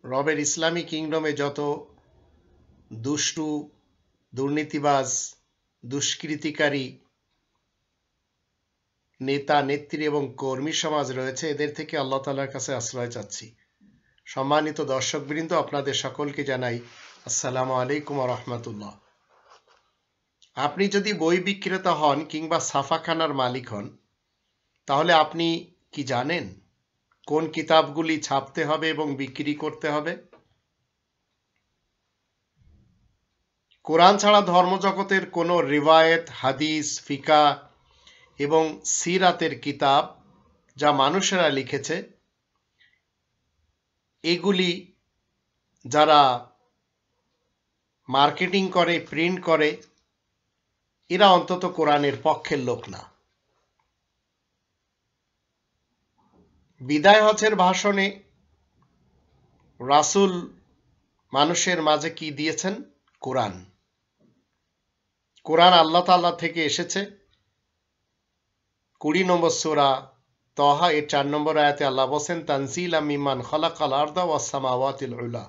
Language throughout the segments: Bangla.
রবের ইসলামী কিংডমে যত দুষ্টু, দুর্নীতিবাজ, দুষ্কৃতিকারী নেতা নেত্রী এবং কর্মী সমাজ রয়েছে, এদের থেকে আল্লাহ তাআলার কাছে আশ্রয় চাচ্ছি। সম্মানিত দর্শকবৃন্দ, আপনাদের সকলকে জানাই আসসালামু আলাইকুম ওয়া রাহমাতুল্লাহ। আপনি যদি বই বিক্রেতা হন কিংবা ছাপাখানার মালিক হন, তাহলে আপনি কি জানেন কোন কিতাবগুলি ছাপতে হবে এবং বিক্রি করতে হবে? কোরআন ছাড়া ধর্মজগতের কোনো রিওয়ায়েত, হাদিস, ফিকা এবং সিরাতের কিতাব যা মানুষেরা লিখেছে, এগুলি যারা মার্কেটিং করে, প্রিন্ট করে, এরা অন্তত কোরআনের পক্ষের লোক না। বিদায় হজের ভাষণে রাসূল মানুষের মাঝে কি দিয়েছেন? কোরআন। কোরআন আল্লাহ তাআলা থেকে এসেছে। 20 নম্বর সূরা তহা এর 4 নম্বর আয়াতে আল্লাহ বলেন, তানজিলাম মিম্মান খালাকাল আরদা ওয়াস সামাওয়াতিল উলা।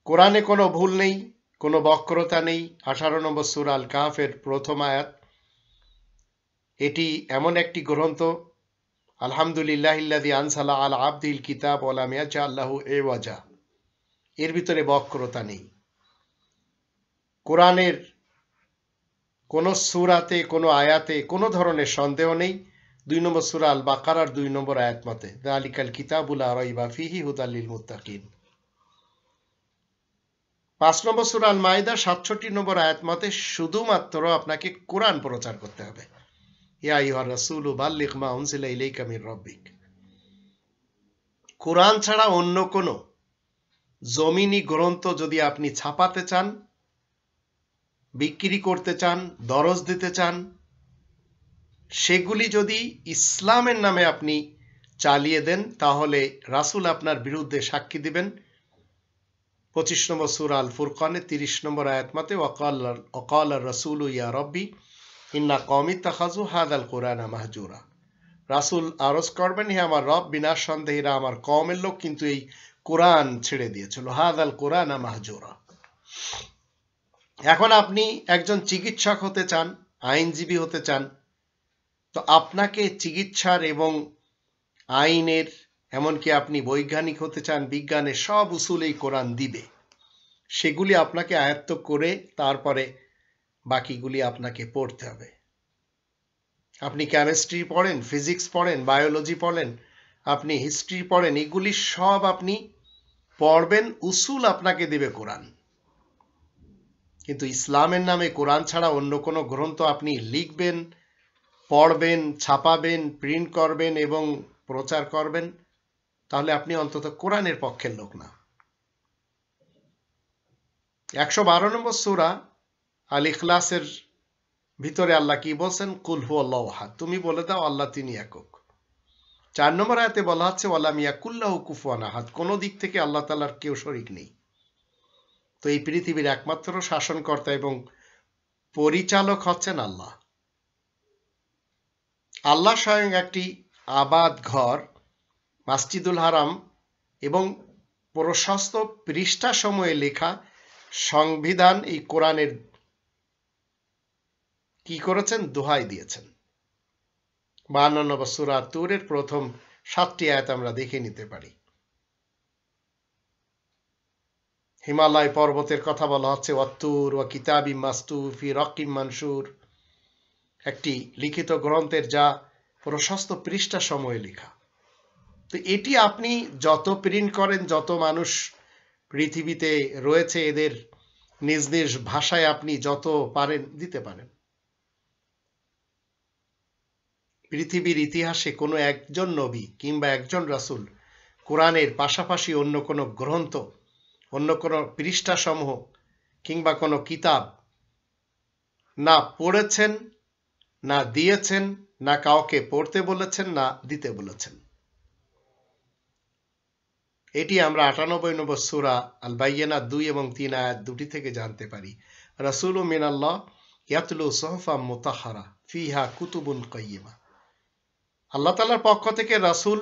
কোরআনে কোনো ভুল নেই, কোনো বক্রতা নেই। 18 নম্বর সূরা আল কাহফের প্রথম আয়াত। এটি এমন একটি গ্রন্থ, আলহামদুলিল্লাহিল্লাযী আনজালা আলা আবদিল কিতাব ওয়া লাম ইয়াজআল লাহু ইওয়াজা। এর ভিতরে বক্রতা নেই। কোরআনের কোনো সূরাতে, কোনো আয়াতে কোনো ধরনের সন্দেহ নেই। 2 নম্বর সূরা আল বাকারার 2 নম্বর আয়াত মতে, যালিকাল কিতাবু লা রাইবা ফীহি হুদাল লিল মুত্তাকিন। 5 নম্বর সূরা আল মাইদা 67 নম্বর আয়াত মতে শুধুমাত্র আপনাকে কোরআন প্রচার করতে হবে। ইয়া আইয়ুহার রাসূলু বাল্লিগ মা উনজিলা ইলাইকা মির রাব্বিক। কোরআন ছাড়া অন্য কোনো জমিনি গ্রন্থ যদি আপনি ছাপাতে চান, বিক্রি করতে চান, দরজ দিতে চান, সেগুলি যদি ইসলামের নামে আপনি চালিয়ে দেন, তাহলে রাসূল আপনার বিরুদ্ধে সাক্ষী দিবেন। 25 নম্বর সূরা আল ফুরকানে 30 নম্বর আয়াত মতে, ওয়াকাল রাসূলু ইয়া রব্বি ইন্না কওমি ইত্তাখাযু হাযাল কুরআনা মাহজুরা। রাসূল আরজ করবেন, হে আমার রব, বিনা সন্দেহে এরা আমার কওমের লোক, কিন্তু এই কোরআন ছেড়ে দিয়েছিল। হাযাল কুরআনা মাহজুরা। এখন আপনি একজন চিকিৎসক হতে চান, আইনজীবী হতে চান, তো আপনাকে চিকিৎসার এবং আইনের, এমনকি আপনি বৈজ্ঞানিক হতে চান, বিজ্ঞানের সব উসুল এই কোরআন দিবে। সেগুলি আপনাকে আয়ত্ত করে তারপরে বাকিগুলি আপনাকে পড়তে হবে। আপনি কেমিস্ট্রি পড়েন, ফিজিক্স পড়েন, বায়োলজি পড়েন, আপনি হিস্ট্রি পড়েন, এগুলি সব আপনি পড়বেন, উসুল আপনাকে দেবে কোরআন। কিন্তু ইসলামের নামে কোরআন ছাড়া অন্য কোনো গ্রন্থ আপনি লিখবেন, পড়বেন, ছাপাবেন, প্রিন্ট করবেন এবং প্রচার করবেন, তাহলে আপনি অন্তত কোরআনের পক্ষের লোক না। 112 নম্বর সূরা আল ইখলাসের ভিতরে আল্লাহ কি বলছেন? কুল হুয়াল্লাহু আহাদ। তুমি বলে দাও আল্লাহ তিনি একক। 4 নম্বর আয়াতে বলা হচ্ছে ওয়ালাম ইয়াকুল্লাহু কুফুয়ান আহাদ। কোনো দিক থেকে আল্লাহ তাআলার কেউ শরীক নেই। তো এই পৃথিবীর একমাত্র শাসনকর্তা এবং পরিচালক হচ্ছেন আল্লাহ। আল্লাহ স্বয়ং একটি আবাদ ঘর, মসজিদুল হারাম এবং প্রশস্ত পৃষ্ঠা সময়ে লেখা সংবিধান, এই কোরআনের কি করেছেন? দোহাই দিয়েছেন। 52 নম্বর সূরা তুরের প্রথম 7টি আয়াত আমরা দেখে নিতে পারি। হিমালয় পর্বতের কথা বলা হচ্ছে, ওয়াত্তুর ওয়া কিতাবিম মাসতুর ফি রাক্কিম মানশুর, একটি লিখিত গ্রন্থের যা প্রশস্ত পৃষ্ঠা সময়ে লেখা। তো এটি আপনি যত প্রিন্ট করেন, যত মানুষ পৃথিবীতে রয়েছে, এদের নিজ নিজ ভাষায় আপনি যত পারেন দিতে পারেন। পৃথিবীর ইতিহাসে কোনো একজন নবী কিংবা একজন রাসূল কোরআনের পাশাপাশি অন্য কোনো গ্রন্থ, অন্য কোনো পৃষ্ঠাসমূহ কিংবা কোনো কিতাব না পড়েছেন, না দিয়েছেন, না কাউকে পড়তে বলেছেন, না দিতে বলেছেন। এটি আমরা 98 নম্বর সূরা আল বাইয়িনা 2 এবং 3 আয়াত দুটি থেকে জানতে পারি। রাসূলুম মিনাল্লাহ ইয়াতলু সুহুফাম মুতাহহারা ফিহা কুতুবুন কাইয়্যিমা। আল্লাহ তাআলার পক্ষ থেকে রাসূল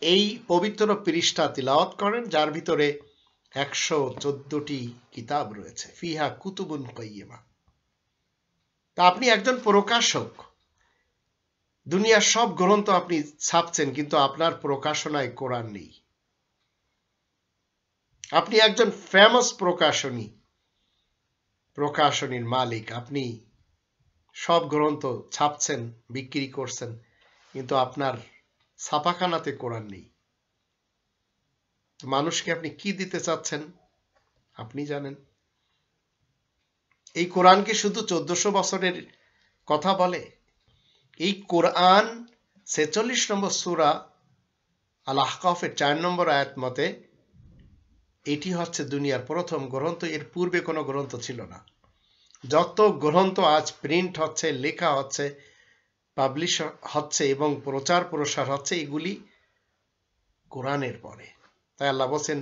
এই পবিত্র পৃষ্ঠা তিলাওয়াত করেন, যার ভিতরে 114টি কিতাব রয়েছে। ফিহা কুতুবুন কাইয়্যিমা। তা আপনি একজন প্রকাশক, দুনিয়ার সব গ্রন্থ আপনি ছাপছেন, কিন্তু আপনার প্রকাশনায় কোরআন নেই। আপনি একজন ফেমাস প্রকাশনীর মালিক, আপনি সব গ্রন্থ ছাপছেন, বিক্রি করছেন, কিন্তু আপনার ছাপাখানাতে কোরআন নেই। মানুষকে আপনি কি দিতে চাচ্ছেন আপনি জানেন। এই কোরআন কি শুধু 1400 বছরের কথা বলে? এই কোরআন 46 নম্বর সূরা আল আহকাফের 4 নম্বর আয়াত মতে এটি হচ্ছে দুনিয়ার প্রথম গ্রন্থ। এর পূর্বে কোনো গ্রন্থ ছিল না। যত গ্রন্থ আজ প্রিন্ট হচ্ছে, লেখা হচ্ছে, পাবলিশ হচ্ছে এবং প্রচার প্রসার হচ্ছে, এগুলি কোরআনের পরে। তাই আল্লাহ বলেন,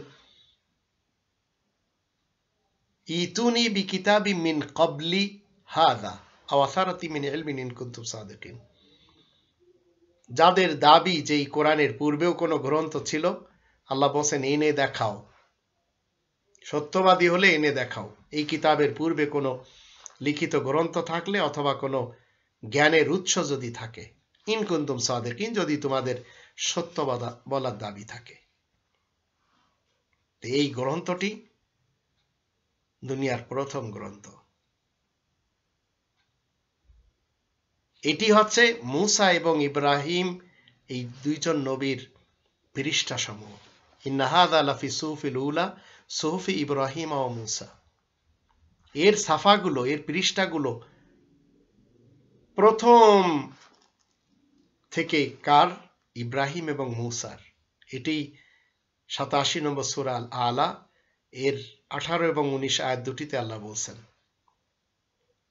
ইতুনি বিকিতাবি মিন ক্বাবলি হাযা আও আসারাতি মিন ইলমিন ইন কুনতুম সাদিকিন। যাদের দাবি যে এই কোরআনের পূর্বেও কোনো গ্রন্থ ছিল, আল্লাহ বলেন এনে দেখাও, সত্যবাদী হলে এনে দেখাও এই কিতাবের পূর্বে কোনো লিখিত গ্রন্থ থাকলে অথবা কোনো জ্ঞানের উৎস যদি থাকে। ইন কুনতুম সাদিকিন, যদি তোমাদের সত্য বলার দাবি থাকে। এই গ্রন্থটি দুনিয়ার প্রথম গ্রন্থ। এটি হচ্ছে মূসা এবং ইব্রাহিম, এই দুইজন নবীর পৃষ্ঠা সমূহ। ইন্না হাযা লাফি সুহুফিল উলা সুহুফি ইব্রাহিম ওয়া মূসা। এর সাফাগুলো, এর পৃষ্ঠাগুলো প্রথম থেকে কার? ইব্রাহিম এবং মূসার। এটি 87 নম্বর সূরা আল আলা এর 18 এবং 19 আয়াত দুটিতে আল্লাহ বলছেন।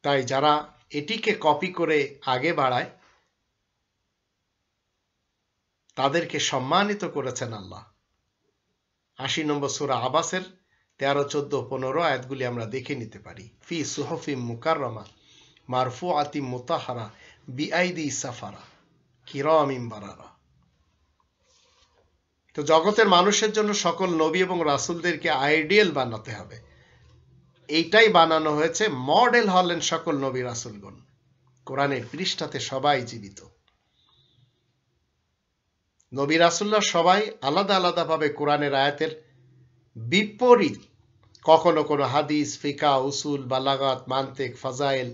তাই যারা এটিকে কপি করে আগে বাড়ায় তাদেরকে সম্মানিত করেছেন আল্লাহ। 80 নম্বর সূরা আবাসের 13, 14, 15 আয়াতগুলি আমরা দেখে নিতে পারি। ফি সুহুফিম মুকাররামা মারফুআতিম মুতাহহারা বিআইদি সাফারা কিরামিম বারারা। তো জগতের মানুষের জন্য সকল নবী এবং রাসূলদেরকে আইডিয়াল বানাতে হবে। এইটাই বানানো হয়েছে। মডেল হলেন সকল নবী রাসূলগণ। কোরআনের পৃষ্ঠাতে সবাই জীবিত। নবী রাসূলরা সবাই আলাদা আলাদা ভাবে কোরআনের আয়াতের বিপরীত, কখনো কোনো হাদিস, ফিকা, উসুল, বালাগাত, মান্তিক, ফাজাইল,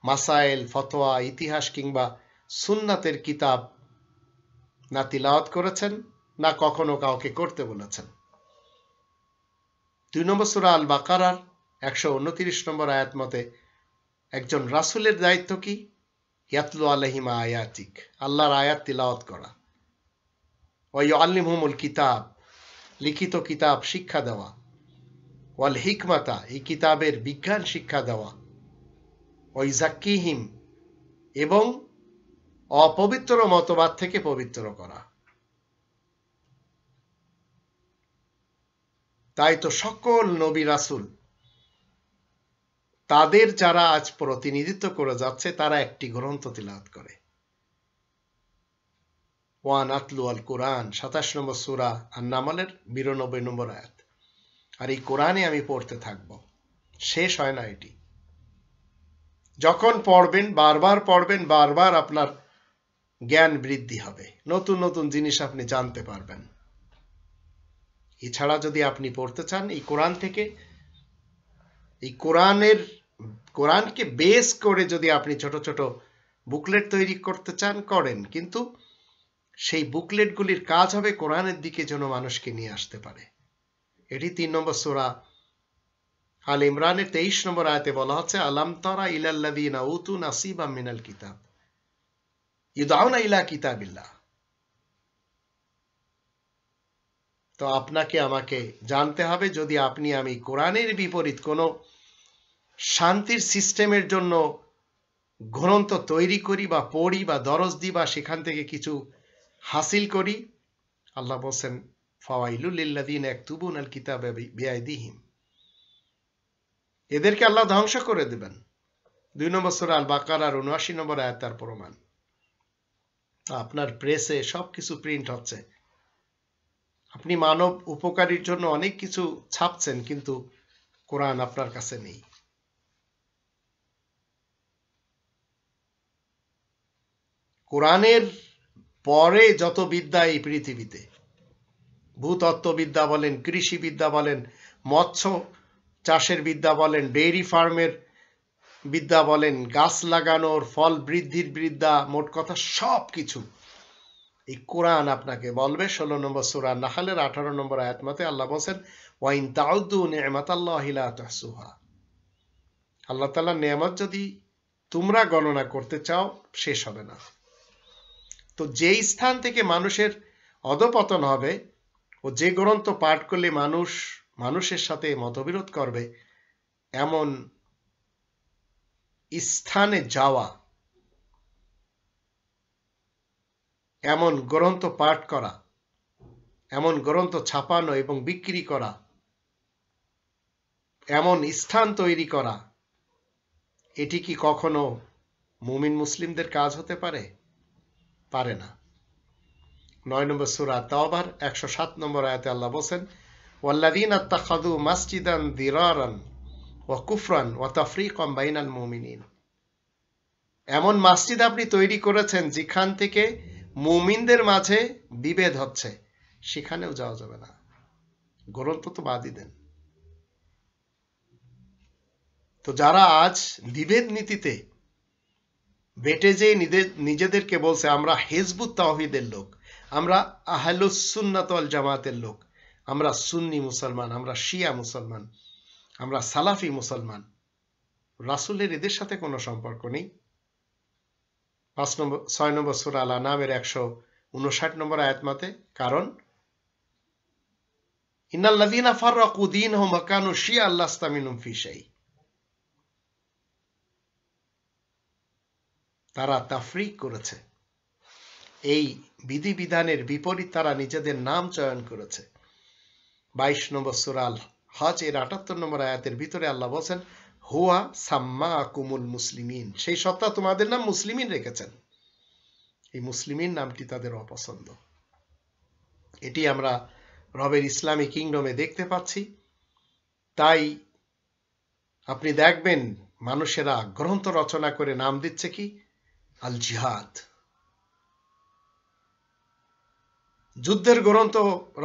মাসাইল, ফতোয়া, ইতিহাস কিংবা সুন্নাতের কিতাব না তিলাওয়াত করেছেন, না কখনো কাউকে করতে বলেছেন। 2 নম্বর সূরা আল বাকারার 129 নম্বর আয়াত মতে একজন রাসূলের দায়িত্ব কি? ইয়াতলু আলাইহিম আয়াতিক, আল্লাহর আয়াত তিলাওয়াত করা। ওয়া ইউআল্লিমুহুমুল কিতাব, লিখিত কিতাব শিক্ষা দেওয়া। ওয়াল হিকমাতা, এই কিতাবের বিজ্ঞান শিক্ষা দেওয়া। ওয়া ইউযাক্কিহিম, এবং অপবিত্র মতবাদ থেকে পবিত্র করা। তাই তো সকল নবী রাসূল তাদের যারা আজ প্রতিনিধিত্ব করে যাচ্ছে তারা একটি গ্রন্থ তিলাওয়াত করে। ওয়ান আতলু আল কোরআন 27 নম্বর সূরা আন-নামলের 92 নম্বর আয়াত। আর এই কোরআনে আমি পড়তে থাকব, শেষ হয় না এটি। যখন পড়বেন, বারবার পড়বেন, বারবার আপনার জ্ঞান বৃদ্ধি হবে, নতুন নতুন জিনিস আপনি জানতে পারবেন। এছাড়া যদি আপনি পড়তে চান এই কোরআন থেকে, এই কোরআনকে বেস করে যদি আপনি ছোট ছোট বুকলেট তৈরি করতে চান করেন, কিন্তু সেই বুকলেটগুলির কাজ হবে কোরআনের দিকে যেন মানুষকে নিয়ে আসতে পারে। এটি 3 নম্বর সূরা আল ইমরানের 23 নম্বর আয়াতে বলা হচ্ছে, আলাম তারা ইলাল্লাযীনা উতু নাসিবাম মিনাল কিতাব ইউদআউনা ইলা কিতাবিল্লাহ। তো আপনাকে আমাকে জানতে হবে, যদি আপনি আমি কোরআনের বিপরীত কোনো শান্তির সিস্টেমের জন্য গ্রন্থ তৈরি করি বা পড়ি বা দরজ দিই বা সেখান থেকে কিছু হাসিল করি, আল্লাহ বলেন ফাওয়াইলুল লিল্লাযীনা ইয়াকতুবুনাল কিতাবা বিআইদিহিম, এদেরকে আল্লাহ ধ্বংস করে দেবেন। 2 নম্বর সূরা আল বাকারার 79 নম্বর আয়াত তার প্রমাণ। আপনার প্রেসে সবকিছু প্রিন্ট হচ্ছে, আপনি মানব উপকারীর জন্য অনেক কিছু ছাপছেন, কিন্তু কোরআন আপনার কাছে নেই। কোরআনের পরে যত বিদ্যা এই পৃথিবীতে, ভূতত্ত্ববিদ্যা বলেন, কৃষিবিদ্যা বলেন, মৎস্য চাষের বিদ্যা বলেন, ডেইরি ফার্মের বিদ্যা বলেন, গাছ লাগানোর, ফল বৃদ্ধির বিদ্যা, মোট কথা সব কিছু এই কোরআন আপনাকে বলবে। 16 নম্বর সূরা নাহলের 18 নম্বর আয়াত মতে আল্লাহ বলেন, ওয়াইন তাউদ্দু নি'মাতাল্লাহি লা তুহসুহা। আল্লাহ তাআলার নিয়ামত যদি তোমরা গণনা করতে চাও, শেষ হবে না। তো যেই স্থান থেকে মানুষের অধপতন হবে ও যে গ্রন্থ পাঠ করলে মানুষের সাথে মতবিরোধ করবে, এমন স্থানে যাওয়া, এমন গ্রন্থ পাঠ করা, এমন গ্রন্থ ছাপানো এবং বিক্রি করা, এমন স্থান তৈরি করা, এটি কি কখনো মুমিন মুসলিমদের কাজ হতে পারে? পারে না। 9 নম্বর সূরা তাওবার 107 নম্বর আয়াতে আল্লাহ বলেন, ওয়াল্লাযীনা ইত্তাখাযু মাসজিদান দিরারান ওয়া কুফরান ওয়া তাফরীকাম বাইনাল মুমিনিন। এমন মসজিদ আপনি তৈরি করেছেন যেখান থেকে মুমিনদের মাঝে বিভেদ হচ্ছে, সেখানেও যাওয়া যাবে না। গ্রন্থ তো বাদই দেন। তো যারা আজ বিভেদ নীতিতে বেটে যেয়ে নিজেদেরকে বলছে আমরা হিজবুত তাওহীদের লোক, আমরা আহলুস সুন্নাত ওয়াল জামাতের লোক, আমরা সুন্নি মুসলমান, আমরা শিয়া মুসলমান, আমরা সালাফি মুসলমান, রাসূলের এদের সাথে কোনো সম্পর্ক নেই। 6 নম্বর সূরা আল আনামের 159 নম্বর আয়াত মতে, কারণ ইন্নাল্লাযীনা ফাররাকু দীনহুম ওয়া কানু শিয়া লাস্তা মিনহুম ফি শাই। তারা তাফরিক করেছে, এই বিধিবিধানের বিপরীত তারা নিজেদের নাম চয়ন করেছে। 22 নম্বর সূরা আল হজ এর 78 নম্বর আয়াতের ভিতরে আল্লাহ বলেন, হুয়া সাম্মাকুমুল মুসলিমিন, সেই সত্তা তোমাদের নাম মুসলিমিন রেখেছেন। এই মুসলিমিন নামটি তাদের অপছন্দ। এটি আমরা রবের ইসলামী কিংডমে দেখতে পাচ্ছি। তাই আপনি দেখবেন মানুষেরা গ্রন্থ রচনা করে নাম দিচ্ছে কি আল জিহাদ। যুদ্ধের গ্রন্থ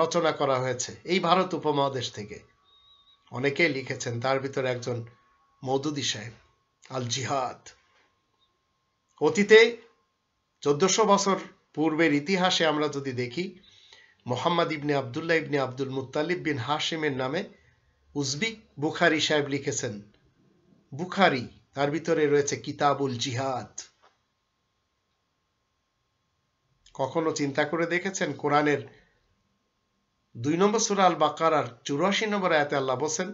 রচনা করা হয়েছে এই ভারত উপমহাদেশ থেকে, অনেকেই লিখেছেন, তার ভিতরে একজন মওদুদী সাহেব। আল জিহাদ অতীতে 1400 বছর পূর্বের ইতিহাসে আমরা যদি দেখি, মোহাম্মদ ইবনে আবদুল্লাহ ইবনে আব্দুল মুত্তালিব বিন হাশিমের নামে উজবিক বুখারী সাহেব লিখেছেন বুখারী, তার ভিতরে রয়েছে কিতাবুল জিহাদ। কখনো চিন্তা করে দেখেছেন কোরআনের 2 নম্বর সূরা আল বাকারার 84 নম্বর আয়াতে আল্লাহ বলেন,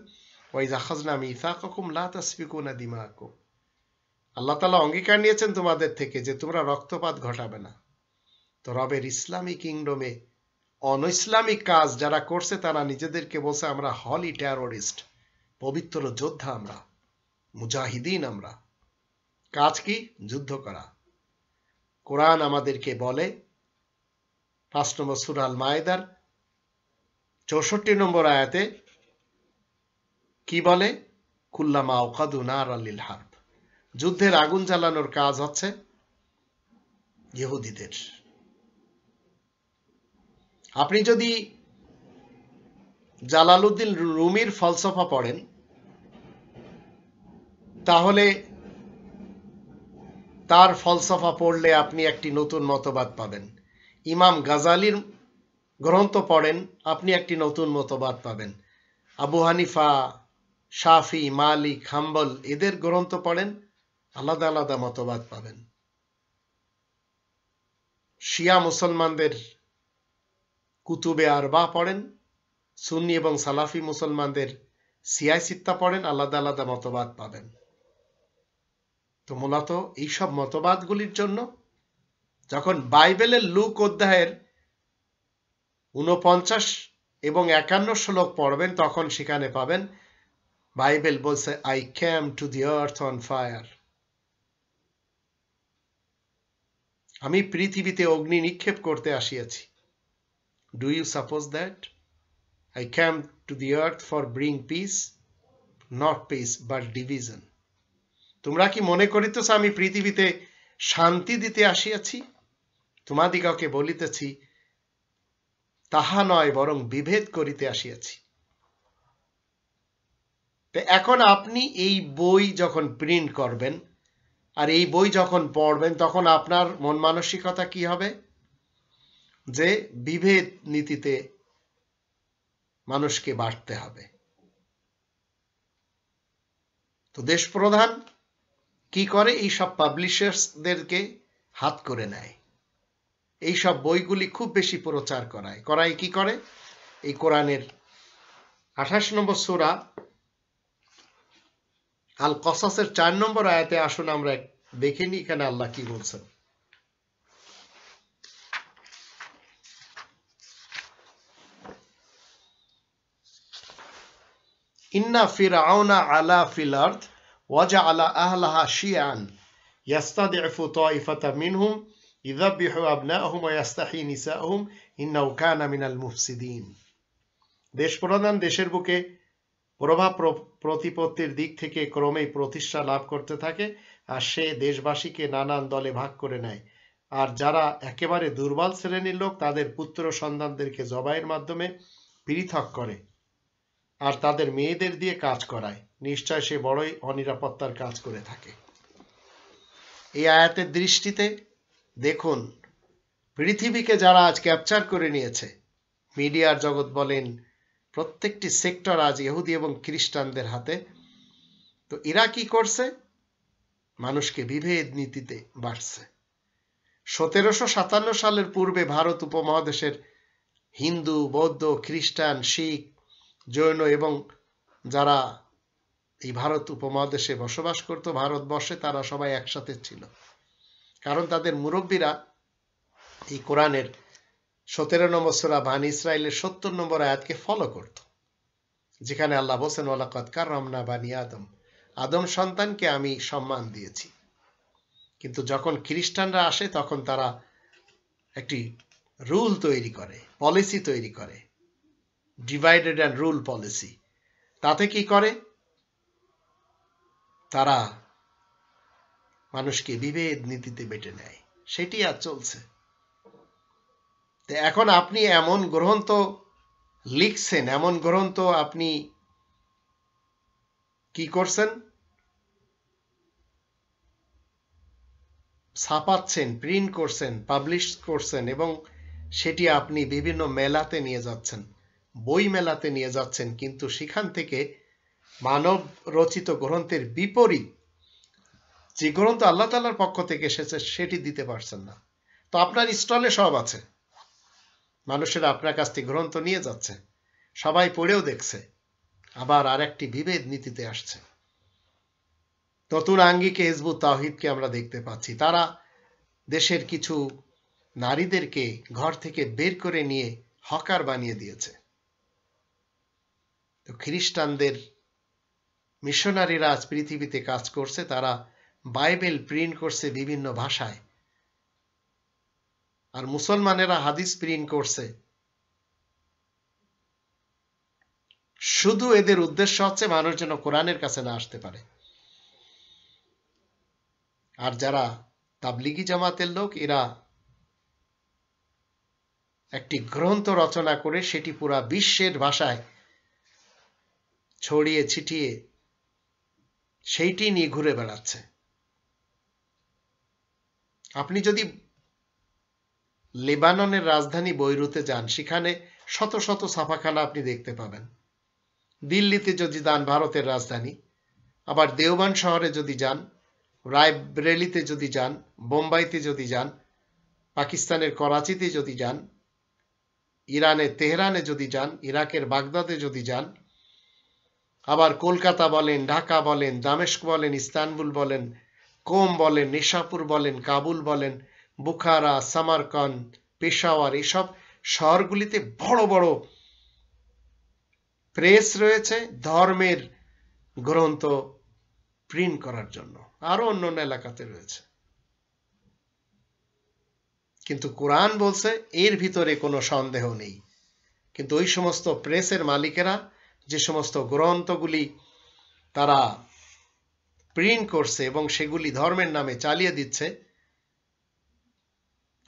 ওয়াইযা আখাযনা মিসাকাকুম লা তাসফিকুনা দিমাকুম। আল্লাহ তাআলা অঙ্গীকার নিয়েছেন তোমাদের থেকে যে তোমরা রক্তপাত ঘটাবে না। তো রবের ইসলামী কিংডমে অনইসলামিক কাজ যারা করছে তারা নিজেদেরকে বলছে আমরা হলি টেররিস্ট, পবিত্র যোদ্ধা, আমরা মুজাহিদিন। আমরা কাজ কি? যুদ্ধ করা। কোরআন আমাদেরকে বলে 5 নম্বর সূরা আল মায়েদার 64 নম্বর আয়াতে কি বলে, কুল্লামা আওকাদু নারাল লিল হারব, যুদ্ধের আগুন জ্বালানোর কাজ হচ্ছে ইহুদিদের। আপনি যদি জালালউদ্দিন রুমির ফলসফা পড়েন তাহলে তার ফলসফা পড়লে আপনি একটি নতুন মতবাদ পাবেন। ইমাম গাজালির গ্রন্থ পড়েন, আপনি একটি নতুন মতবাদ পাবেন। আবু হানিফা, শাফি, মালিক, হাম্বল এদের গ্রন্থ পড়েন, আলাদা আলাদা মতবাদ পাবেন। শিয়া মুসলমানদের কুতুবে আরবা পড়েন, সুন্নি এবং সালাফি মুসলমানদের সিয়াই সিত্তা পড়েন, আলাদা আলাদা মতবাদ পাবেন। তো মূলত এইসব মতবাদগুলির জন্য যখন বাইবেলের লুক অধ্যায়ের 49 এবং 51 শ্লোক পড়বেন তখন সেখানে পাবেন বাইবেল বলছে, I came to the earth on fire, আমি পৃথিবীতে অগ্নি নিক্ষেপ করতে আসিয়াছি। Do you suppose that? I came to the earth for bring peace, not peace, but division. তোমরা কি মনে করিতেছ আমি পৃথিবীতে শান্তি দিতে আসিয়াছি? তোমাদিগকে বলিতেছি, তাহা নয়, বরং বিভেদ করিতে আসিয়াছি। এখন আপনি এই বই যখন প্রিন্ট করবেন আর এই বই যখন পড়বেন, তখন আপনার মন মানসিকতা কি হবে? যে বিভেদ নীতিতে মানুষকে বাড়তে হবে। তো দেশ প্রধান কি করে? এই সব পাবলিশার্সদেরকে হাত করে নেয়, এই সব বইগুলি খুব বেশি প্রচার করায় কি করে? এই কোরআনের 28 নম্বর সূরা আল কসাসের 4 নম্বর আয়াতে আসুন আমরা দেখে নিই এখানে আল্লাহ কি বলছেন। ইন্না ফিরআউনা আলা ফিল আরদ ওয়াজআলা আহলাহা শিয়ান ইয়াস্তাদিফু তাইফাতাম মিনহুম ইযাবিহু আবনাআহুম ওয়া ইয়াস্তাহি নিসাআহুম ইন্নাহু কানা মিনাল মুফসিদিন। দেশ প্রধান দেশের বুকে প্রভাব প্রতিপত্তির দিক থেকে ক্রমেই প্রতিষ্ঠা লাভ করতে থাকে, আর সে দেশবাসীকে নানান দলে ভাগ করে নেয়। আর যারা একেবারে দুর্বল শ্রেণীর লোক, তাদের পুত্র সন্তানদেরকে জবাইয়ের মাধ্যমে পৃথক করে আর তাদের মেয়েদের দিয়ে কাজ করায়। নিশ্চয় সে বড়ই অনিরাপত্তার কাজ করে থাকে। এই আয়াতের দৃষ্টিতে দেখুন, পৃথিবীকে যারা আজ ক্যাপচার করে নিয়েছে, মিডিয়ার জগৎ বলেন, প্রত্যেকটি সেক্টর আজ ইহুদি এবং খ্রিস্টানদের হাতে। তো এরা কি করছে? মানুষকে বিভেদ নীতিতে বাড়ছে। 1757 সালের পূর্বে ভারত উপমহাদেশের হিন্দু, বৌদ্ধ, খ্রিস্টান, শিখ, জৈন এবং যারা এই ভারত উপমহাদেশে বসবাস করত, ভারতবর্ষে, তারা সবাই একসাথে ছিল। কারণ তাদের মুরব্বীরা এই কোরআনের 17 নম্বর সূরা বানী ইসরাইলের 70 নম্বর আয়াতকে ফলো করত, যেখানে আল্লাহ বলেন, ওয়ালাকাদ কাররামনা বানি আদম, আদম সন্তানকে আমি সম্মান দিয়েছি। কিন্তু যখন খ্রিস্টানরা আসে, তখন তারা একটি রুল তৈরি করে, পলিসি তৈরি করে, ডিভাইডেড অ্যান্ড রুল পলিসি। তাতে কি করে? তারা মানুষকে বিভেদ নীতিতে বেটে নেয়। সেটি আজ চলছে। এখন আপনি এমন গ্রন্থ লিখছেন, এমন গ্রন্থ আপনি কি করছেন? ছাপাচ্ছেন, প্রিন্ট করছেন, পাবলিশ করছেন এবং সেটি আপনি বিভিন্ন মেলাতে নিয়ে যাচ্ছেন, বই মেলাতে নিয়ে যাচ্ছেন, কিন্তু সেখান থেকে মানব রচিত গ্রন্থের বিপরীত যে গ্রন্থ আল্লাহ তাআলার পক্ষ থেকে এসেছে সেটি দিতে পারছেন না। তো আপনার স্টলে সব আছে, মানুষেরা আপনার কাছ থেকে গ্রন্থ নিয়ে যাচ্ছে, সবাই পড়েও দেখছে, আবার আরেকটি বিভেদ নীতিতে আসছে। নতুন আঙ্গিকে হিজবুত তাওহীদকে আমরা দেখতে পাচ্ছি। তারা দেশের কিছু নারীদেরকে ঘর থেকে বের করে নিয়ে হকার বানিয়ে দিয়েছে। তো খ্রিস্টানদের মিশনারিরা আজ পৃথিবীতে কাজ করছে, তারা বাইবেল প্রিন্ট করছে বিভিন্ন ভাষায়, আর মুসলমানেরা হাদিস প্রিন্ট করছে। শুধু এদের উদ্দেশ্য হচ্ছে মানুষ যেন কোরআনের কাছে না আসতে পারে। আর যারা তাবলিগি জামাতের লোক, এরা একটি গ্রন্থ রচনা করে সেটি পুরা বিশ্বের ভাষায় ছড়িয়ে ছিটিয়ে সেইটি নিয়ে ঘুরে বেড়াচ্ছে। আপনি যদি লেবাননের রাজধানী বৈরুতে যান, সেখানে শত শত ছাপাখানা আপনি দেখতে পাবেন। দিল্লিতে যদি যান, ভারতের রাজধানী, আবার দেওবান শহরে যদি যান, রায়বেরেলিতে যদি যান, বোম্বাইতে যদি যান, পাকিস্তানের করাচিতে যদি যান, ইরানের তেহরানে যদি যান, ইরাকের বাগদাদে যদি যান, আবার কলকাতা বলেন, ঢাকা বলেন, দামেস্ক বলেন, ইস্তানবুল বলেন, কোম বলেন, নিশাপুর বলেন, কাবুল বলেন, বুখারা, সামারকান্দ, পেশাওয়ার, এসব শহরগুলিতে বড় বড় প্রেস রয়েছে ধর্মের গ্রন্থ প্রিন্ট করার জন্য। আরো অন্য এলাকাতে রয়েছে। কিন্তু কোরআন বলছে এর ভিতরে কোনো সন্দেহ নেই। কিন্তু ওই সমস্ত প্রেসের মালিকেরা যে সমস্ত গ্রন্থগুলি তারা প্রিন্ট করছে এবং সেগুলি ধর্মের নামে চালিয়ে দিচ্ছে,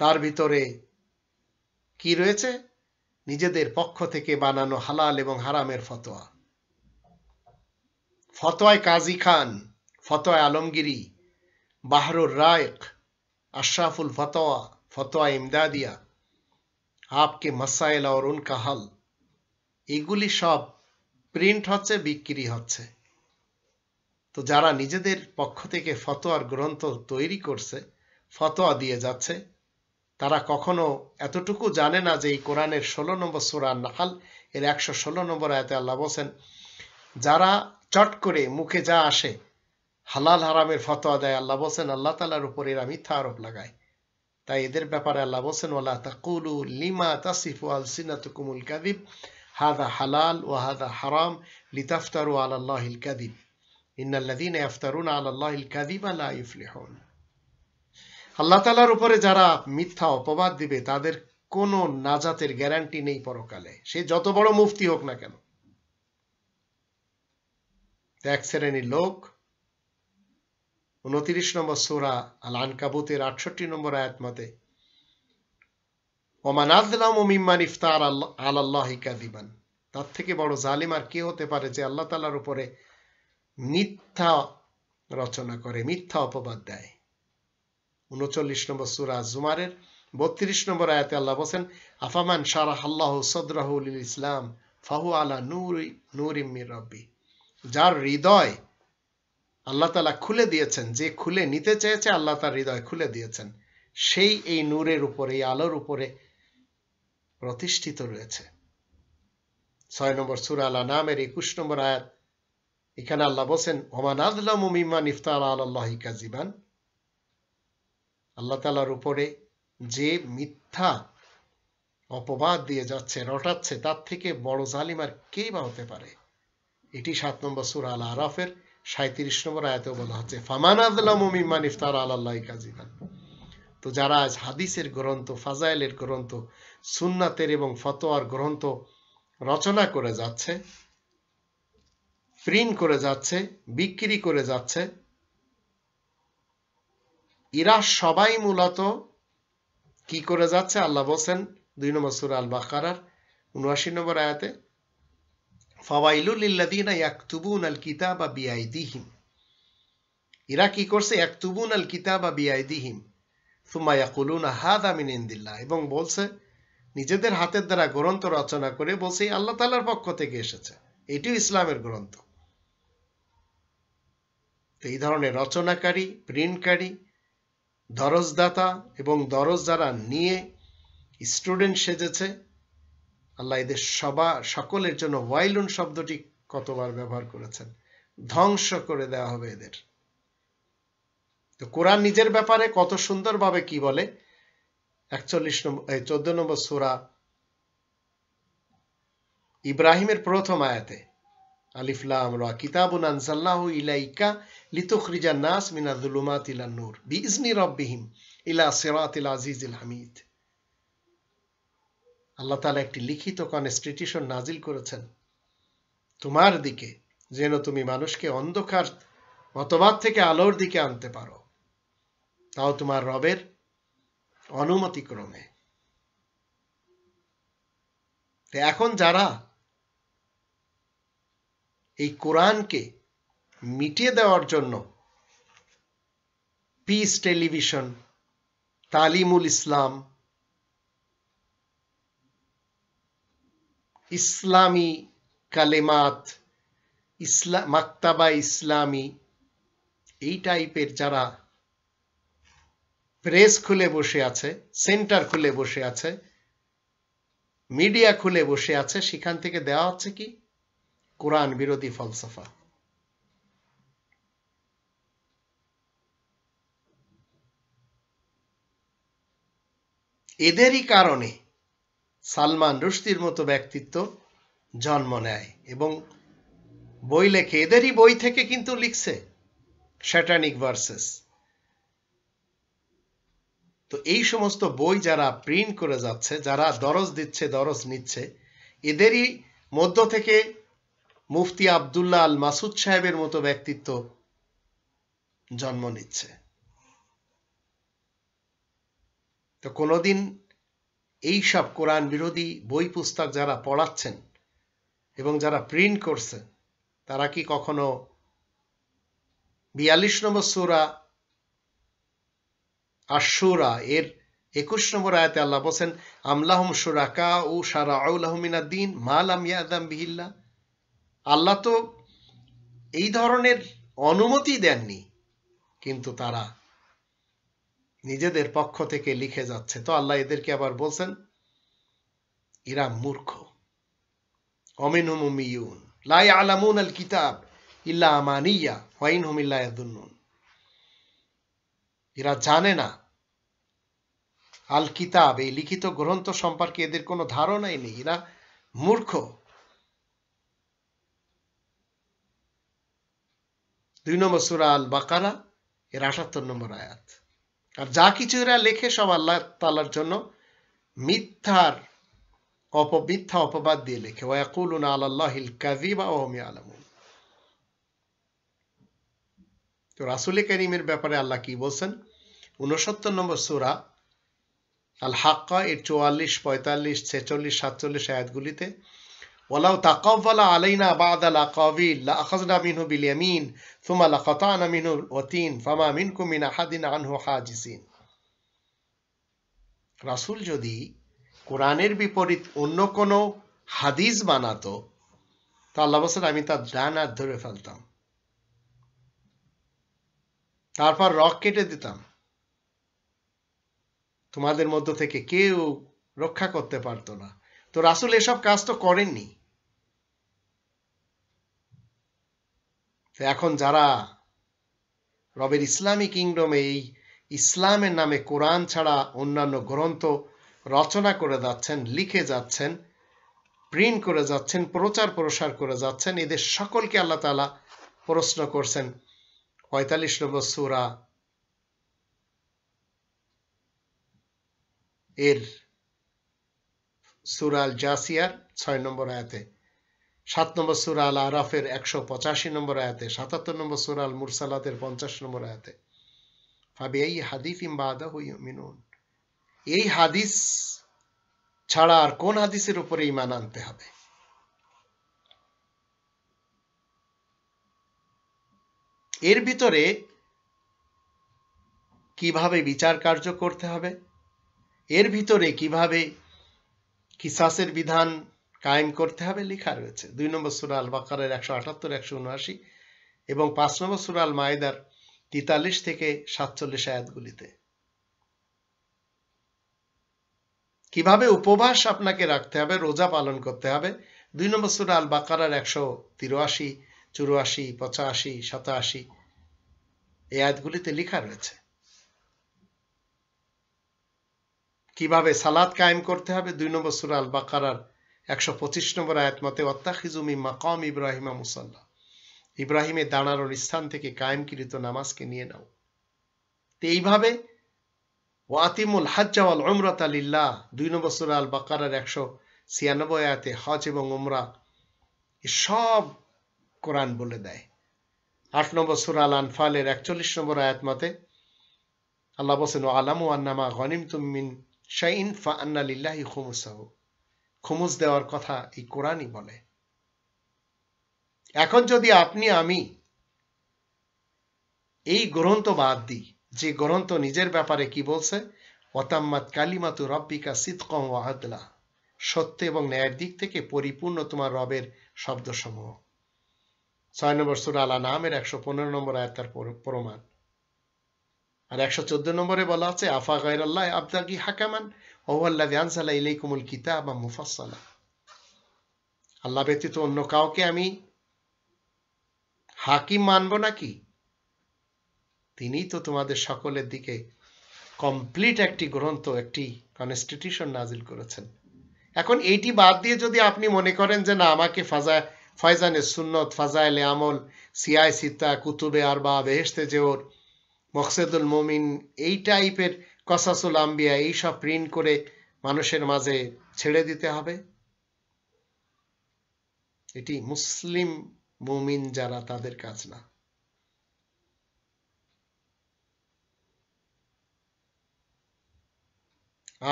তার ভিতরে কি রয়েছে? নিজেদের পক্ষ থেকে বানানো হালাল এবং হারামের ফতোয়া। ফতোয়ায় কাজী খান, ফতোয়ায় আলমগিরি, বাহরুর রায়েক, আশরাফুল ফতোয়া, ফতোয়া ইমদাদিয়া, আপকে মাসাইল और उनका हल, এগুলি সব প্রিন্ট হচ্ছে, বিক্রি হচ্ছে। তো যারা নিজেদের পক্ষ থেকে ফতোয়ার গ্রন্থ তৈরি করছে, ফতোয়া দিয়ে যাচ্ছে, তারা কখনো এতটুকু জানে না যে এই কোরআনের 16 নম্বর সূরা নাহল এর 116 নম্বর আয়াতে আল্লাহ বলেন, যারা চট করে মুখে যা আসে হালাল হারামের ফতোয়া দেয়, আল্লাহ বলেন আল্লাহ তাআলার উপর এরা মিথ্যা আরোপ লাগায়। তাই এদের ব্যাপারে আল্লাহ বলেন, ওয়ালা তাকুলু লিমা তাসিফু আলসিনাতুকুমুল কাযিব হাযা হালাল ওয়া হাযা হারাম লিতাফতারু আলাল্লাহিল কাযিব ইন্নাল্লাযীনা ইফতারুনা আলাল্লাহিল কাযিবা লা ইফলিহুন। আল্লাহ তাআলার উপরে যারা মিথ্যা অপবাদ দিবে তাদের কোনো নাজাতের গ্যারান্টি নেই পরকালে, সে যত বড় মুফতি হোক না কেন। এক শ্রেণীর লোক 29 নম্বর সূরা আল আনকাবুতের 68 নম্বর আয়াত মতে, ওমান আযলামু মিম্মান ইফতারা আলাল্লাহি কাযিবান, তার থেকে বড় জালিম আর কে হতে পারে যে আল্লাহ তাআলার উপরে মিথ্যা রচনা করে, মিথ্যা অপবাদ দেয়। 39 নম্বর সূরা জুমারের 32 নম্বর আয়াতে আল্লাহ বলেন, আফামান শারাহাল্লাহু সাদরাহু লিল ইসলাম ফাহু আলা নূরিম মির রাব্বি, যার হৃদয় আল্লাহ তাআলা খুলে দিয়েছেন, যে খুলে নিতে চেয়েছে আল্লাহ তার হৃদয় খুলে দিয়েছেন, সেই এই নূরের উপরে, এই আলোর উপরে প্রতিষ্ঠিত রয়েছে। 6 নম্বর সূরা আল আনামের 21 নম্বর আয়াত, এখানে আল্লাহ বলেন, ওমান আযলামু মিম্মান ইফতারা আলাল্লাহি কাযিবান, আল্লাহ তাআলার উপরে যে মিথ্যা অপবাদ দিয়ে যাচ্ছে, রটাচ্ছে, তার থেকে বড় জালিম আর কে বা হতে পারে। এটি 7 নম্বর সূরা আল আরাফের 37 নম্বর আয়াতেও বলা হচ্ছে, ফামান আযলামু মিম্মান ইফতারা আলাল্লাহি কাযিবান। তো যারা আজ হাদিসের গ্রন্থ, ফাজাইলের গ্রন্থ, সুন্নাতের এবং ফতোয়ার গ্রন্থ রচনা করে যাচ্ছে, প্রিন্ট করে যাচ্ছে, বিক্রি করে যাচ্ছে, এরা সবাই মূলত কি করে যাচ্ছে? আল্লাহ বলেন 2 নম্বর সূরা আল বাকারার 79 নম্বর আয়াতে, ফাওয়াইলুল লিল্লাযীনা ইয়াকতুবুনাল কিতাবা বিআইদিহিম, এরা কি করছে? ইয়াকতুবুনাল কিতাবা বিআইদিহিম সুম্মা ইয়াকুলুনা হাযা মিন ইনদিল্লাহ, এবং বলছে নিজেদের হাতের দ্বারা গ্রন্থ রচনা করে বলছে আল্লাহ তাআলার পক্ষ থেকে এসেছে, এটিও ইসলামের গ্রন্থ। তো এই ধরনের রচনাকারী, প্রিন্টকারী, দরজদাতা এবং দরজ যারা নিয়ে স্টুডেন্ট সেজেছে, আল্লাহ এদের সকলের জন্য ওয়াইলুন শব্দটি কতবার ব্যবহার করেছেন, ধ্বংস করে দেওয়া হবে এদের। তো কোরআন নিজের ব্যাপারে কত সুন্দরভাবে কি বলে, 14 নম্বর সূরা ইব্রাহিমের প্রথম আয়াতে, আলিফ লাম রা কিতাবুন আনজালনাহু ইলাইকা লিতুখরিজান নাস মিনাজ যুলুমাতি ইলান নূর বিইজনি রাব্বিহিম ইলা সিরাতিল আজিজিল হামিদ। আল্লাহ তাআলা একটি লিখিত কনস্টিটিউশন নাজিল করেছেন তোমার দিকে, যেন তুমি মানুষকে অন্ধকার মতবাদ থেকে আলোর দিকে আনতে পারো, তাও তোমার রবের অনুমতি ক্রমে। এখন যারা এই কোরআনকে মিটিয়ে দেওয়ার জন্য পিস টেলিভিশন, তালিমুল ইসলাম, ইসলামী কালেমাত, মাকতাবা ইসলামী, এই টাইপের যারা প্রেস খুলে বসে আছে, সেন্টার খুলে বসে আছে, মিডিয়া খুলে বসে আছে, সেখান থেকে দেওয়া হচ্ছে কি? কোরআন বিরোধী ফলসফা। এদেরই কারণে সালমান রুশদির মতো ব্যক্তিত্ব জন্ম নেয় এবং বই লেখে। এদেরই বই থেকে কিন্তু লিখছে স্যাটানিক ভার্সেস। তো এই সমস্ত বই যারা প্রিন্ট করে যাচ্ছে, যারা দরজ দিচ্ছে, দরজ নিচ্ছে, এদেরই মধ্য থেকে মুফতি আব্দুল্লাহ আল মাসুদ সাহেবের মতো ব্যক্তিত্ব জন্ম নিচ্ছে। তো কোনোদিন এইসব কোরআন বিরোধী বই পুস্তক যারা পড়াচ্ছেন এবং যারা প্রিন্ট করছে, তারা কি কখনো 42 নম্বর সূরা আশ-শূরা এর 21 নম্বর আয়াতে আল্লাহ বলেন, আমলাহুম শুরাকা ও শারাউ লাহুম মিনাদ-দীন মা লাম ইয়াযাম বিহিল্লাহ, আল্লাহ তো এই ধরনের অনুমতি দেননি, কিন্তু তারা নিজেদের পক্ষ থেকে লিখে যাচ্ছে। তো আল্লাহ এদেরকে আবার বলছেন, এরা মূর্খ। অমিনহুম উম্মিয়ুন লা ইয়ালামুনাল কিতাব ইল্লা আমানিয়া ওয়া ইনহুম ইল্লা ইয়াযুন্নুন, এরা জানে না আল কিতাব, এই লিখিত গ্রন্থ সম্পর্কে এদের কোনো ধারণাই নেই, এরা মূর্খ। 2 নম্বর সূরা আল বাকারা এর 78 নম্বর আয়াত। আর যা কিছু এরা লেখে সব আল্লাহ তাআলার জন্য মিথ্যা অপবাদ দিয়ে লেখে। ওয়া ইয়াকুলুনা আলাল্লাহিল কাযিবা ওয়া হুম ইয়ালামুন। তো রাসূল কারীমের ব্যাপারে আল্লাহ কি বলছেন? 69 নম্বর সূরা আল হাক্কা এর 44, 45, 46, 47 আয়াতগুলিতে, ওয়ালাউ তাকাওয়ালা আলাইনা বা'দাল আকাবিল লা আখাযনা মিনহু বিল ইয়ামিন সুম্মা লাকাতা'না মিনহুল ওয়াতিন ফামা মিনকুম মিন আহাদিন আনহু হাজিসিন। রাসূল যদি কোরআনের বিপরীত অন্য কোনো হাদিস বানাতো, তো আল্লাহ বলেন আমি তার ডান হাত ধরে ফেলতাম, তারপর রক কেটে দিতাম, তোমাদের মধ্য থেকে কেউ রক্ষা করতে পারতো না। তো রাসূল এসব কাজ তো করেননি। এখন যারা রবের ইসলামী কিংডমে এই ইসলামের নামে কোরআন ছাড়া অন্যান্য গ্রন্থ রচনা করে যাচ্ছেন, লিখে যাচ্ছেন, প্রিন্ট করে যাচ্ছেন, প্রচার প্রসার করে যাচ্ছেন, এদের সকলকে আল্লাহ তাআলা প্রশ্ন করছেন 45 নম্বর সূরা এর সূরা আল জাসিয়ার 6 নম্বর আয়াতে, 7 নম্বর সূরা আল আরাফের 185 নম্বর আয়াতে, 77 নম্বর সূরা আল মুরসালাতের 50 নম্বর আয়াতে, ফাবিআইয়ি হাদিসিন বাদাহু ইউমিনুন, এই হাদিস ছাড়া আর কোন হাদিসের উপরে ঈমান আনতে হবে? এর ভিতরে কিভাবে বিচার কার্য করতে হবে, এর ভিতরে কিভাবে কিসাসের বিধান কায়েম করতে হবে লেখা রয়েছে 2 নম্বর সূরা আল বাকারার 178, 179 এবং 5 নম্বর সূরা আল মায়েদার 43 থেকে 47 আয়াতগুলিতে। কিভাবে উপবাস আপনাকে রাখতে হবে, রোজা পালন করতে হবে 2 নম্বর সূরা আল বাকারার 183, 84, 85, 87 এই আয়াতগুলিতে লেখা রয়েছে। কিভাবে সালাত কায়েম করতে হবে 2 নম্বর সূরা আল বাকারার 125 নম্বর আয়াত মতে, ওয়াত্তাখিযু মিন মাকাম ইব্রাহিমা মুসাল্লা, ইব্রাহিমের দাঁড়ানোর স্থান থেকে কায়েমকৃত নামাজকে নিয়ে নাও। তো এইভাবে ওয়াতিমুল হাজ্জা ওয়াল উমরাতা লিল্লাহ 2 নম্বর সূরা আল বাকারার 196 আয়াতে হজ এবং উমরা সব কোরআন বলে দেয়। 8 নম্বর সূরা আল আনফালের 41 নম্বর আয়াত মতে আল্লাহ বলেন, ওয়ালামু আন্নামা গনিমতুম মিন শাইইন ফাআন্না লিল্লাহি খুমুসাহু, খুমুস দেওয়ার কথা এই কোরআনই বলে। এখন যদি আপনি আমি এই গ্রন্থ বাদ দিই, যে গ্রন্থ নিজের ব্যাপারে কি বলছে, ওয়াতাম্মাত কালিমাতু রাব্বিকা সিদকান ওয়া আদলা, সত্য এবং ন্যায়ের দিক থেকে পরিপূর্ণ তোমার রবের শব্দসমূহ। 6 নম্বর সূরা আল আনআমের 115 নম্বর আয়াত তার প্রমাণ। আর 114 নম্বরে বলা আছে, আফা গায়রাল্লাহি আবতাগি হাকামান ওয়া হুয়াল্লাযী আনজালা ইলাইকুমুল কিতাবা মুফাসসালা, আল্লাহ ব্যতীত অন্য কাউকে আমি হাকিম মানব নাকি? তিনিই তো তোমাদের সকলের দিকে কমপ্লিট একটি গ্রন্থ, একটি কনস্টিটিউশন নাজিল করেছেন। এখন এইটি বাদ দিয়ে যদি আপনি মনে করেন যে না, আমাকে ফয়জানে সুন্নত, ফাজাইলে আমল, সিয়ায় সিত্তা, কুতুবে আরবা, বেহেশতে জেওর, মকসেদুল মুমিন এই টাইপের কসাসুল আম্বিয়া এইসব প্রিন্ট করে মানুষের মাঝে ছেড়ে দিতে হবে? এটি মুসলিম মুমিন যারা তাদের কাজ না।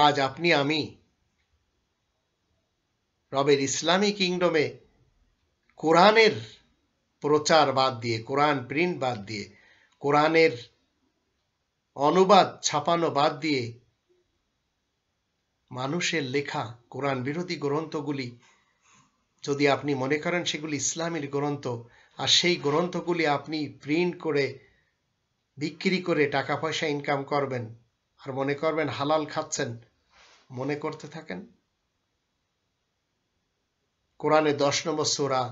আজ আপনি আমি রবের ইসলামী কিংডমে কোরআনের প্রচার বাদ দিয়ে, কোরআন প্রিন্ট বাদ দিয়ে, কোরআনের অনুবাদ ছাপানো বাদ দিয়ে মানুষের লেখা কোরআন বিরোধী গ্রন্থগুলি যদি আপনি মনে করেন সেগুলি ইসলামের গ্রন্থ, আর সেই গ্রন্থগুলি আপনি প্রিন্ট করে বিক্রি করে টাকা পয়সা ইনকাম করবেন আর মনে করবেন হালাল খাচ্ছেন, মনে করতে থাকেন। কোরআনে 10 নম্বর সূরা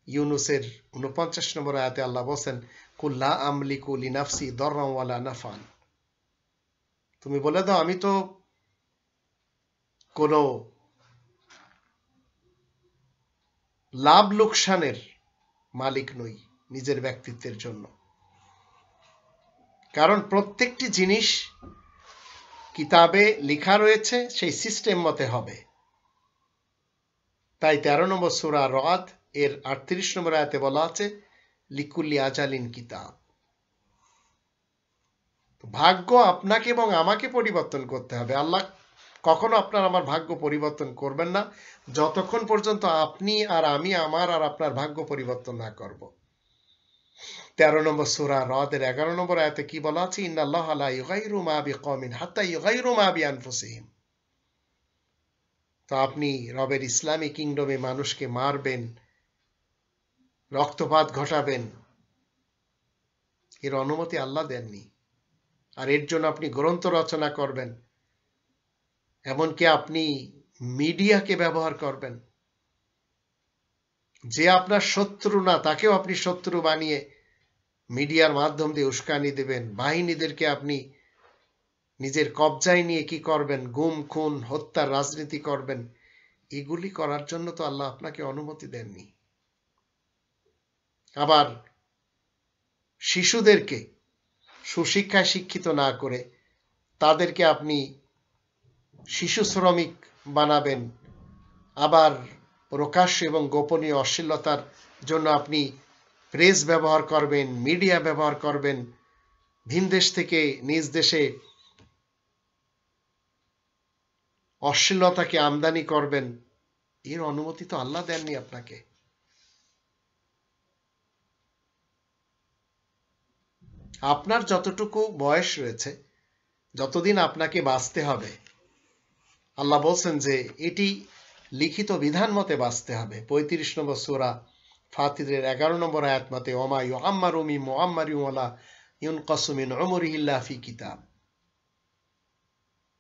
ইউনুসের 49 নম্বর আয়াতে আল্লাহ বলেন, কুল্লা আমলিকু লিনাফসি দররান ওয়ালা নাফান। তুমি বলে দাও আমি তো কোনো লাভ লোকসানের মালিক নই নিজের ব্যক্তিত্বের জন্য। কারণ প্রত্যেকটি জিনিস কিতাবে লেখা রয়েছে, সেই সিস্টেম মতে হবে। তাই 13 নম্বর সূরা রাদ এর 38 নম্বর আয়াতে বলা আছে, লিকুল্লি আজালিন কিতাব। ভাগ্য আপনাকে এবং আমাকে পরিবর্তন করতে হবে। আল্লাহ কখনো আপনার আমার ভাগ্য পরিবর্তন করবেন না যতক্ষণ পর্যন্ত আপনি আর আমি আমার আর আপনার ভাগ্য পরিবর্তন না করব। 13 নম্বর সূরা রাদের 11 নম্বর আয়াতে কি বলা আছে, ইন্নাল্লাহা লা ইউগাইরু মা বিকওমিন হাত্তা ইউগাইরু মা বিআনফুসিহিম। তো আপনি রবের ইসলামী কিংডমে মানুষকে মারবেন, রক্তপাত ঘটাবেন, এর অনুমতি আল্লাহ দেননি। আর এর জন্য আপনি গ্রন্থ রচনা করবেন, এমনকি আপনি মিডিয়াকে ব্যবহার করবেন। যে আপনার শত্রু না তাকেও আপনি শত্রু বানিয়ে মিডিয়ার মাধ্যম দিয়ে উস্কানি দেবেন। বাহিনীদেরকে আপনি নিজের কবজায় নিয়ে কি করবেন, গুম খুন হত্যার রাজনীতি করবেন। এগুলি করার জন্য তো আল্লাহ আপনাকে অনুমতি দেননি। আবার শিশুদেরকে সুশিক্ষায় শিক্ষিত না করে তাদেরকে আপনি শিশু শ্রমিক বানাবেন। আবার প্রকাশ্য এবং গোপনীয় অশ্লীলতার জন্য আপনি প্রেস ব্যবহার করবেন, মিডিয়া ব্যবহার করবেন, ভিন দেশ থেকে নিজ দেশে অশ্লীলতাকে আমদানি করবেন। এর অনুমতি তো আল্লাহ দেননি আপনাকে। আপনার যতটুকু বয়স রয়েছে, যতদিন আপনাকে বাঁচতে হবে, আল্লাহ বলছেন যে এটি লিখিত বিধান মতে বাঁচতে হবে। 35 নম্বর সূরা ফাতিরের 11 নম্বর আয়াত মতে, ওমা ইউআম্মারু মিন মুআম্মারিন ওয়ালা ইউনকাসু মিন উমরিহি ইল্লা ফি কিতাব।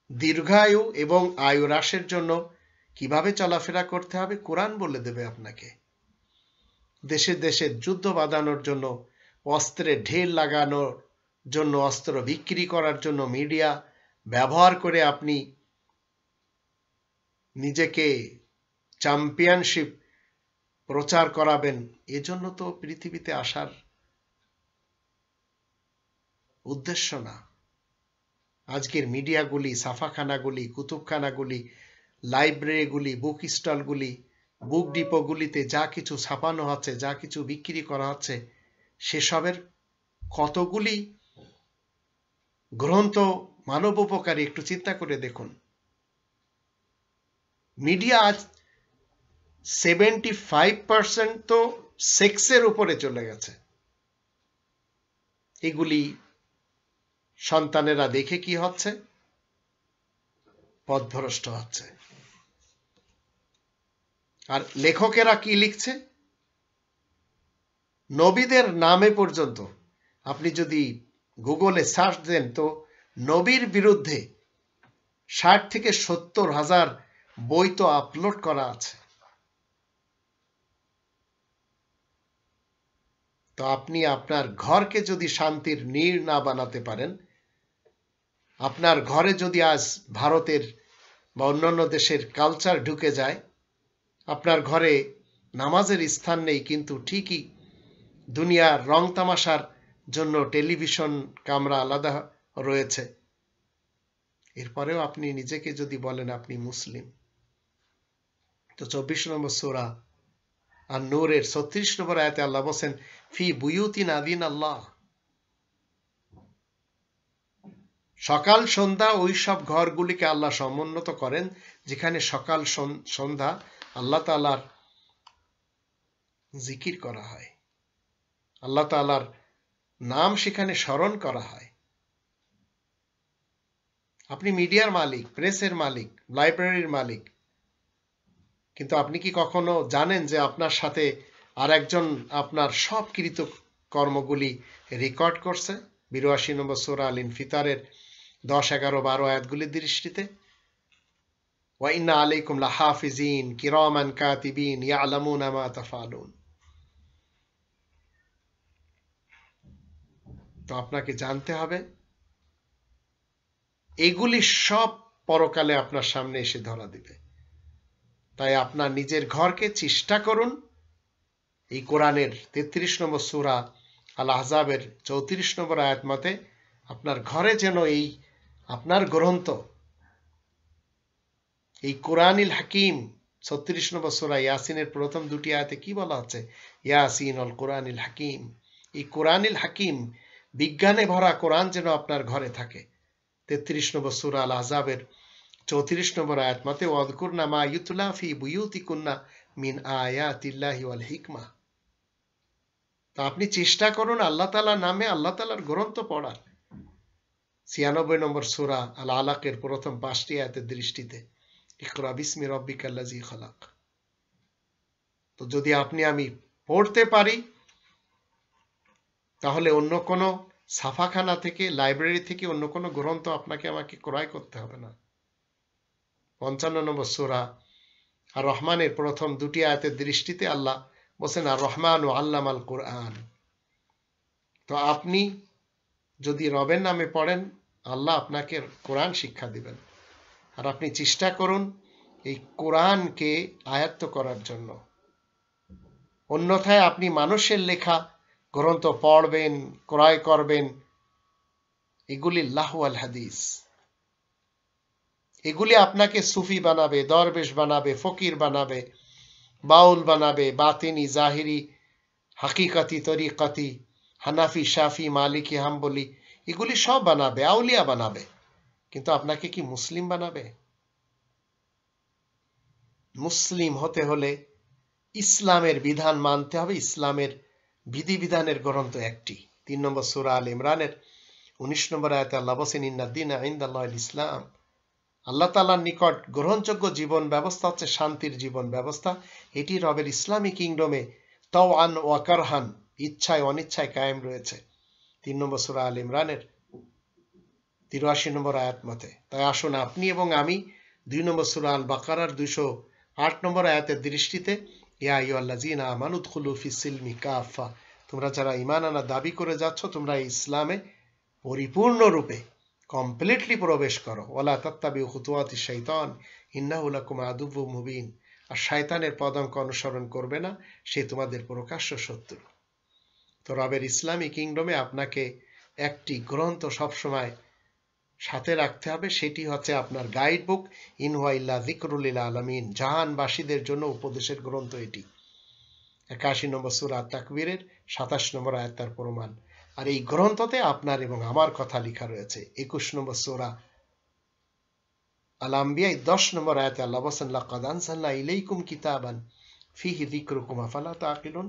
দীর্ঘায়ু এবং আয়ু হ্রাসের জন্য কিভাবে চলাফেরা করতে হবে কোরআন বলে দেবে আপনাকে। দেশে দেশে যুদ্ধ বাঁধানোর জন্য, অস্ত্রে ঢের লাগানোর জন্য, অস্ত্র বিক্রি করার জন্য মিডিয়া ব্যবহার করে আপনি নিজেকে চ্যাম্পিয়নশিপ প্রচার করাবেন। এজন্য তো পৃথিবীতে আসার উদ্দেশ্য না। আজকের মিডিয়াগুলি, ছাপাখানাগুলি, কুতুবখানাগুলি, লাইব্রেরিগুলি, বুক স্টলগুলি, বুক ডিপোগুলিতে যা কিছু ছাপানো হচ্ছে, যা কিছু বিক্রি করা হচ্ছে, সেসবের কতগুলি গ্রন্থ মানব উপকারী একটু চিন্তা করে দেখুন। মিডিয়া আজ 75% তো সেক্সের উপরে চলে গেছে। এগুলি সন্তানেরা দেখে কি হচ্ছে, পথভ্রষ্ট হচ্ছে। আর লেখকেরা কি লিখছে, নবীদের নামে পর্যন্ত আপনি যদি গুগলে সার্চ দেন তো নবীর বিরুদ্ধে 60 থেকে 70 হাজার বই তো আপলোড করা আছে। তো আপনি আপনার ঘরকে যদি শান্তির নীড় না বানাতে পারেন, আপনার ঘরে যদি আজ ভারতের বা অন্যান্য দেশের কালচার ঢুকে যায়, আপনার ঘরে নামাজের স্থান নেই, কিন্তু ঠিকই দুনিয়ার রং তামাশার জন্য টেলিভিশন কামরা আলাদা রয়েছে, এরপরেও আপনি নিজেকে যদি বলেন আপনি মুসলিম, তো 24 নম্বর সূরা আর নূরের 36 নম্বর আয়াতে আল্লাহ বলেন ফি বুয়ুতিন আযিন আল্লাহ, সকাল সন্ধ্যা ওই সব ঘরগুলিকে আল্লাহ সমুন্নত করেন যেখানে সকাল সন্ধ্যা আল্লাহ তাআলার জিকির করা হয়, আল্লাহ তাআলার নাম সেখানে স্মরণ করা হয়। আপনি মিডিয়ার মালিক, প্রেসের মালিক, লাইব্রেরির মালিক, কিন্তু আপনি কি কখনো জানেন যে আপনার সাথে আর একজন আপনার সব কৃত কর্মগুলি রেকর্ড করছে? 82 নম্বর সূরা আল ইনফিতারের 10, 11, 12 আয়াতগুলির দৃষ্টিতে ওয়া ইন্না আলাইকুম লাহাফিজিন কিরামান কাতিবিন ইয়ালামুনা মা তাফআলুন। তো আপনাকে জানতে হবে এগুলি সব পরকালে আপনার সামনে এসে ধরা দিবে। তাই আপনার নিজের ঘরকে চেষ্টা করুন এই কোরআনের 33 নম্বর সূরা আল আহজাবের 34 নম্বর আয়াত মতে আপনার ঘরে যেন এই আপনার গ্রন্থ, এই কোরআনুল হাকিম, 36 নম্বর সূরা ইয়াসিনের প্রথম দুটি আয়াতে কি বলা হচ্ছে? ইয়াসিন আল কোরআনুল হাকিম। এই কোরআনুল হাকিম, বিজ্ঞানে ভরা কোরআন যেন আপনার ঘরে থাকে। 33 নম্বর সূরা আল আহজাবের 34 নম্বর আয়াত মতে ওয়াযকুরনা মা ইউতলা ফি বুয়ুতিকুন্না মিন আয়াতিল্লাহি ওয়াল হিকমা। তো আপনি চেষ্টা করুন আল্লাহ তাআলার নামে আল্লাহ তাআলার গ্রন্থ পড়ার। 96 নম্বর সূরা আল আলাকের প্রথম 5টি আয়াতের দৃষ্টিতে ইকরা বিসমি রাব্বিকাল্লাযী খালাক। তো যদি আপনি আমি পড়তে পারি তাহলে অন্য কোনো ছাপাখানা থেকে, লাইব্রেরি থেকে অন্য কোনো গ্রন্থ আপনাকে আমাকে ক্রয় করতে হবে না। 55 নম্বর সূরা আর রহমানের প্রথম দুটি আয়াতের দৃষ্টিতে আল্লাহ বলেন আর রহমান ও আল্লামাল কোরআন। তো আপনি যদি রবের নামে পড়েন আল্লাহ আপনাকে কোরআন শিক্ষা দিবেন। আর আপনি চেষ্টা করুন এই কোরআনকে আয়ত্ত করার জন্য। অন্যথায় আপনি মানুষের লেখা গ্রন্থ পড়বেন, ক্রয় করবেন, এগুলি লাহু আল হাদিস। এগুলি আপনাকে সুফি বানাবে, দরবেশ বানাবে, ফকির বানাবে, বাউল বানাবে, বাতিনি, জাহিরি, হাকিকাতি, তরিকাতি, হানাফি, শাফি, মালিকি, হাম্বলি, এগুলি সব বানাবে, আউলিয়া বানাবে, কিন্তু আপনাকে কি মুসলিম বানাবে? মুসলিম হতে হলে ইসলামের বিধান মানতে হবে। ইসলামের বিধিবিধানের গ্রন্থ একটি। 3 নম্বর সূরা আল ইমরানের 19 নম্বর আয়াতে আল্লাহ বলেন ইন্নাদ-দীনা ইনদাল্লাহিল ইসলাম। আল্লাহ তাআলার নিকট গ্রহণযোগ্য জীবন ব্যবস্থা হচ্ছে শান্তির জীবন ব্যবস্থা। এটি রবের ইসলামী কিংডমে তাওআন ওয়া কারহান, ইচ্ছায় অনিচ্ছায় কায়েম রয়েছে। 3 নম্বর সূরা আল ইমরানের 83 নম্বর আয়াত মতে। তাই আসুন আপনি এবং আমি 2 নম্বর সূরা আল বাকারার 208 নম্বর আয়াতের দৃষ্টিতে ইয়া আইয়ুহাল্লাযীনা আমানু উদখুলু ফিস-সিলমি কাফা, তোমরা যারা ঈমান আনার দাবি করে যাচ্ছ তোমরা ইসলামে পরিপূর্ণরূপে কমপ্লিটলি প্রবেশ করো। ওয়ালা তাত্তাবিউ খুতুওয়াতিশ শাইতান ইন্নাহু লাকুম আদুউম মুবিন। আর শয়তানের পদাঙ্ক অনুসরণ করবে না, সে তোমাদের প্রকাশ্য শত্রু। তো রবের ইসলামী কিংডমে আপনাকে একটি গ্রন্থ সবসময় সাথে রাখতে হবে, সেটি হচ্ছে আপনার গাইড বুক ইন হুয়া ইল্লা যিকরুল লিল আলামিন, জাহানবাসীদের জন্য উপদেশের গ্রন্থ এটি। 81 নম্বর সূরা তাকবীরের 27 নম্বর আয়াত তার প্রমাণ। আর এই গ্রন্থতে আপনার এবং আমার কথা লেখা রয়েছে। 21 নম্বর সূরা আল আম্বিয়া 10 নম্বর আয়াতে আল্লাহ বলেন লাকাদ আনজালনা ইলাইকুম কিতাবান ফীহি যিকরুকুম আফালা তাআকিলুন।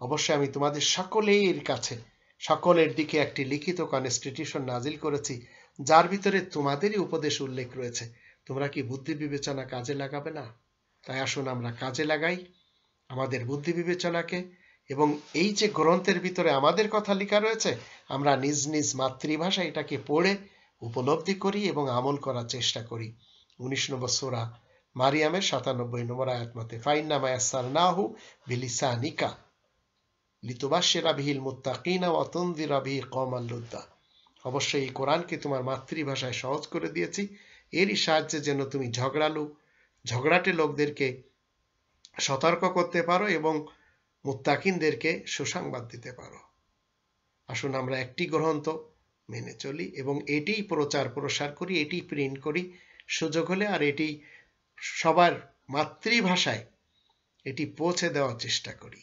অবশ্যই আমি তোমাদের সকলের কাছে, সকলের দিকে একটি লিখিত কনস্টিটিউশন নাজিল করেছি যার ভিতরে তোমাদেরই উপদেশ উল্লেখ রয়েছে। তোমরা কি বুদ্ধি বিবেচনা কাজে লাগাবে না? তাই আসুন আমরা কাজে লাগাই আমাদের বুদ্ধি বিবেচনাকে, এবং এই যে গ্রন্থের ভিতরে আমাদের কথা লেখা রয়েছে আমরা নিজ নিজ মাতৃভাষা এটাকে পড়ে উপলব্ধি করি এবং আমল করার চেষ্টা করি। 19 নম্বর সূরা মারিয়ামের 97 নম্বর আয়াত মতে ফাইন্নামা ইয়াসসারনাহু বিলিসানিকা লিতুবাশশিরা বিহিল মুত্তাকিনা ওয়া তুনযিরা বিহি কওমান লুদ্দা। অবশ্যই এই কোরআনকে তোমার মাতৃভাষায় সহজ করে দিয়েছি, এরই সাহায্যে যেন তুমি ঝগড়াটে লোকদেরকে সতর্ক করতে পারো এবং মুত্তাকিনদেরকে সুসংবাদ দিতে পারো। আসুন আমরা একটি গ্রন্থ মেনে চলি এবং এটিই প্রচার প্রসার করি, এটি প্রিন্ট করি, সুযোগ হলে আর এটি সবার মাতৃভাষায় এটি পৌঁছে দেওয়ার চেষ্টা করি।